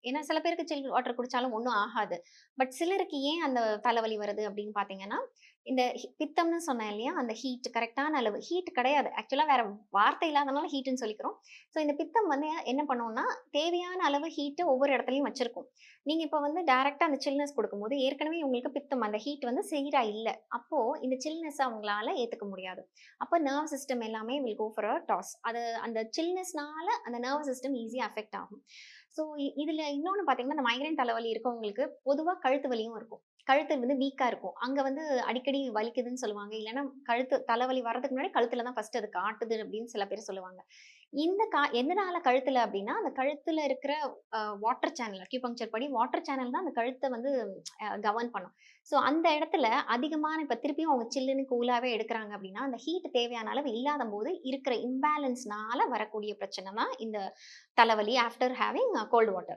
ஏன்னா சில பேருக்கு சில் வாட்டர் குடிச்சாலும் ஒண்ணும் ஆகாது. பட் சிலருக்கு ஏன் அந்த தலைவலி வருது அப்படின்னு பார்த்தீங்கன்னா, இந்த பித்தம்னு சொன்னேன் இல்லையா? அந்த ஹீட் கரெக்ட்டான அளவு ஹீட் கிடையாது. ஆக்சுவலா வேற வார்த்தை இல்லாதனால ஹீட்ன்னு சொல்லிக்கிறோம். ஸோ இந்த பித்தம் வந்து என்ன பண்ணும்னா, தேவையான அளவு ஹீட்ட ஒவ்வொரு இடத்துலயும் வச்சிருக்கும். நீங்க இப்ப வந்து டைரக்ட்டா அந்த சில்னஸ் குடுக்கும்போது, ஏற்கனவே உங்களுக்கு பித்தம் அந்த ஹீட் வந்து சீரா இல்ல. அப்போ இந்த சில்னஸ அவங்களால ஏத்துக்க முடியாது. அப்ப நர்வ் சிஸ்டம் எல்லாமே will go for a toss. அது அந்த சில்னஸ்னால அந்த நர்வ் சிஸ்டம் ஈஸியா அஃபெக்ட் ஆகும். ஸோ இதுல இன்னொன்னு பார்த்தீங்கன்னா, இந்த மைக்ரேன் தலைவலி இருக்கவங்களுக்கு பொதுவா கழுத்து வலியும் இருக்கும். கழுத்து வந்து வீக்கா இருக்கும். அங்க வந்து அடிக்கடி வலிக்குதுன்னு சொல்லுவாங்க. இல்லன்னா கழுத்து தலைவலி வர்றதுக்கு முன்னாடி கழுத்துல தான் ஃபர்ஸ்ட் அது காட்டுது அப்படின்னு சில பேர் சொல்லுவாங்க. இந்த எதனால கழுத்துல அப்படின்னா, அந்த கழுத்துல இருக்கிற வாட்டர் சேனல் அக்யூபங்க்சர் படி வாட்டர் சேனல் தான் அந்த கழுத்த வந்து கவர்ன் பண்ணும். ஸோ அந்த இடத்துல அதிகமான இப்ப திருப்பியும் அவங்க சில்லுன்னு கூலாவே எடுக்குறாங்க அப்படின்னா, அந்த ஹீட் தேவையான அளவு இல்லாதம்போது இருக்கிற இம்பேலன்ஸ்னால வரக்கூடிய பிரச்சனை தான் இந்த தலைவலி ஆஃப்டர் ஹேவிங் கோல்ட் வாட்டர்.